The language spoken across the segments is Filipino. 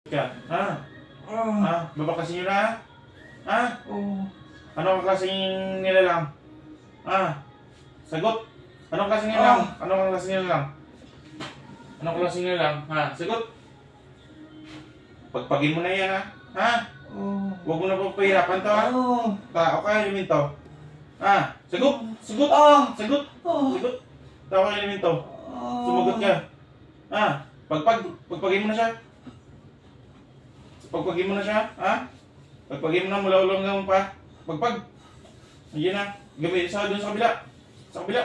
ka? Ha? Ha? Babakasin nyo na? Ha? Oo. Anong klaseng nilalang? Ha? Sagot! Anong klaseng nilalang? Anong klaseng nilalang? Anong klaseng nilalang? Ha? Sagot! Pagpagin mo na yan, ha? Ha? Oo. Huwag mo na pagpahirapan to, ha? Oo. Tao ka, elemento. Ha? Sagot! Sagot! Sagot! Sagot! Tao ka, elemento. Sumagot ka. Ha? Pagpagin mo na siya. Pagpagin mo na siya, ha? Pagpagin mo na mula ulo hanggang pa. Pagpag. Ayan na. Gawin sa doon sa kabila. Sa kabila.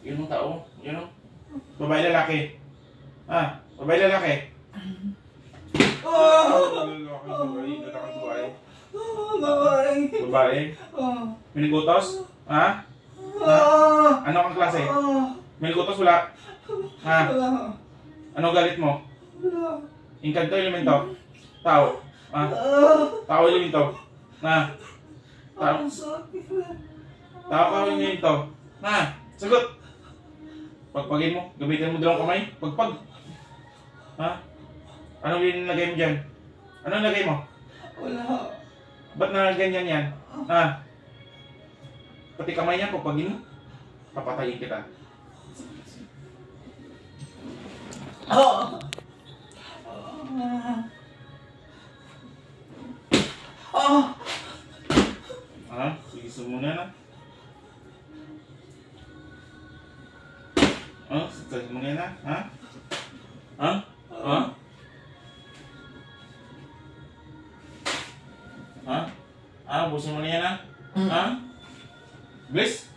Yun ang tao. Yun ang. Babae lalaki. Ha? Babae lalaki. Babae. Babae. Minigutos? Ha? Ha? Ano kang klase? Minigutos wala? Ha? Ano galit mo? Inkanto elemento? Tao? Ha? Tao elemento? Ha? Tao? Tao ka elemento? Ha? Sagot! Pagpagin mo. Gamitin mo dalawang kamay. Pagpag. Ha? Anong nilagay mo dyan? Anong nilagay mo? Wala. Ba't na ganyan yan? Ha? Pati kamay niya, pagpagin mo. Papatayin kita. Ha? Sige, sumuna na. Ha? Sige, sumuna na. Ha? Ha? Ha? Ha? Ha? Busin mo na yan, ha? Ha? Bliss?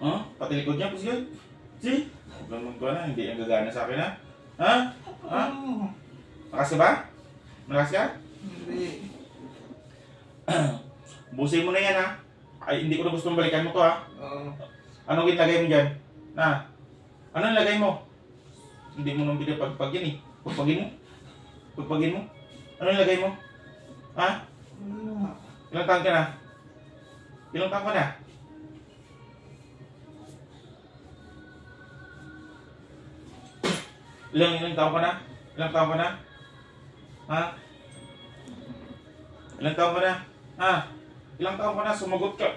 Ha? Pati likod niya, pusgan. See? Huwag lang magkuha na, hindi yung gagana sa akin, ha? Ha? Ha? Malakas ka ba? Malakas ka? Hindi. Busin mo na yan, ha? Ay, hindi ko na gustong balikan mo to, ha? Oo. Anong ginlagay mo dyan? Ha? Anong lagay mo? Hindi mo nang pinapagpag yan, eh. Pagpagin mo. Pagpagin mo. Anong lagay mo? Ha? Wala. Ilang taon ka na? Ilang taon ka na? Ilang taon ka na? Ilang taon ka na? Ha? Ilang taon ka na? Ha? Ilang taon ka na? Sumagot ka.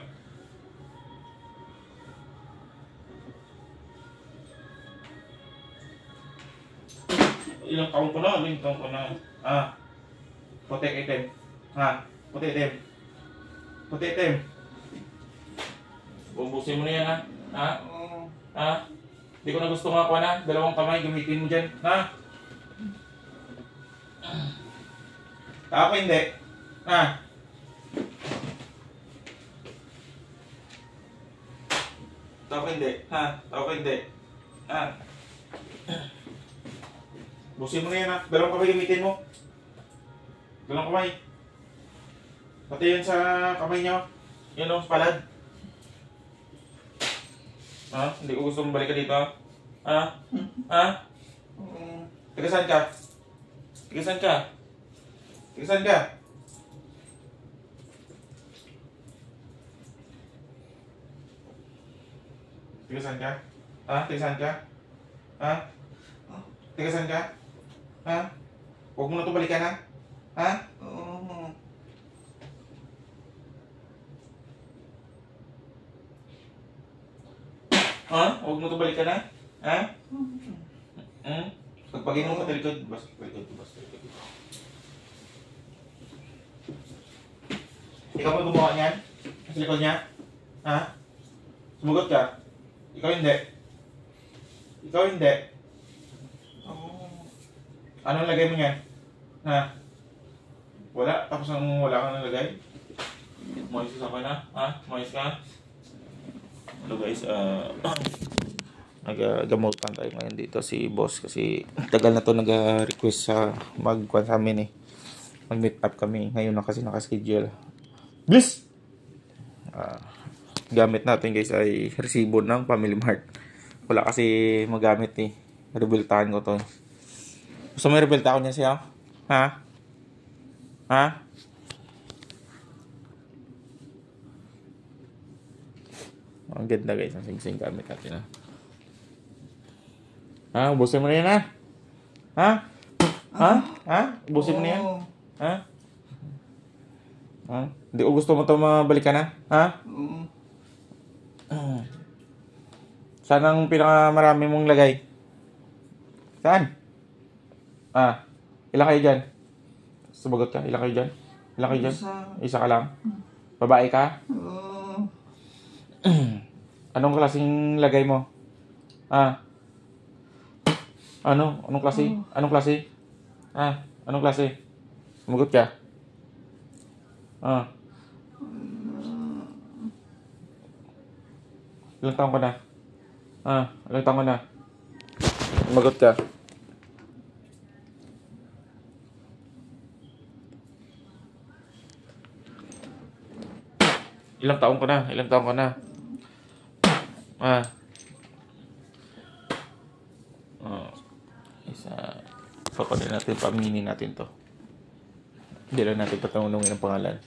Ilang taon ka na? Ilang taon ka na? Ha? Puti itim. Ha? Puti itim. Puti itim. Bubusin mo na yan, ha? Ha? Oo. Ha? Hindi ko na gusto nga kuha na. Dalawang kamay gamitin mo dyan. Ha? Tao ko hindi. Ha? Tao ko hindi. Ha? Tao ko hindi. Ha? Busin mo na yan, ha? Dalawang kamay gamitin mo. Dalawang kamay. Pati yun sa kamay nyo. Yun o, palad. Ha? Hindi ko gusto balik ka dito. Ha? Ha? Oo. Taga saan ka? Taga saan ka? Taga saan ka? Taga saan ka? Ha? Taga saan ka? Ha? Taga saan ka? Ha? Huwag mo na ito balikan, ha? Ha? Oo. Ha? Huwag mo ito balikan, ha? Ha? Hmm? Pagpagin mo ka talikod. Basta talikod. Basta talikod. Ikaw mo gumawa niyan? Sa likod niya? Ha? Sumagot ka? Ikaw hindi. Ikaw hindi. Oo. Anong lagay mo niyan? Ha? Wala? Tapos ang wala kang nalagay? Moist ka na? Ha? Moist ka? Hello guys, nag-gamutan tayo ngayon dito si boss kasi tagal na to nag-request sa mag-kwan sa amin, eh. Mag-meet up kami. Ngayon na kasi nakaschedule. Bliss! Gamit natin guys ay resibo ng Family Mart. Wala kasi magamit, eh. Rebeltahan ko to. Gusto mo i-rebelta ko niya siya? Ha? Ha? Ang ganda guys, ang sing-sing gamit natin, ha. Ha? Ubusin mo na yan, ha? Ha? Ha? Ha? Ubusin mo na yan? Oo. Ha? Ha? Hindi ko gusto mo ito mabalikan, ha? Ha? Oo. Saan ang pinakamarami mong lagay? Saan? Ah, ilan kayo dyan? Sumagot ka, ilan kayo dyan? Ilan kayo dyan? Isa ka lang? Babae ka? Oo. Anong klaseng lagay mo? Ah? Ano? Anong klase? Anong klase? Ah? Anong klase? Sumagot ka? Ah? Ilang taon ka na? Ah? Ilang taon ka na? Sumagot ka? Ilang taon ka na? Ilang taon ka na? Ah? Oh. Isa. Pakunin natin, paminin natin to. Hindi lang natin patanungin ang pangalan.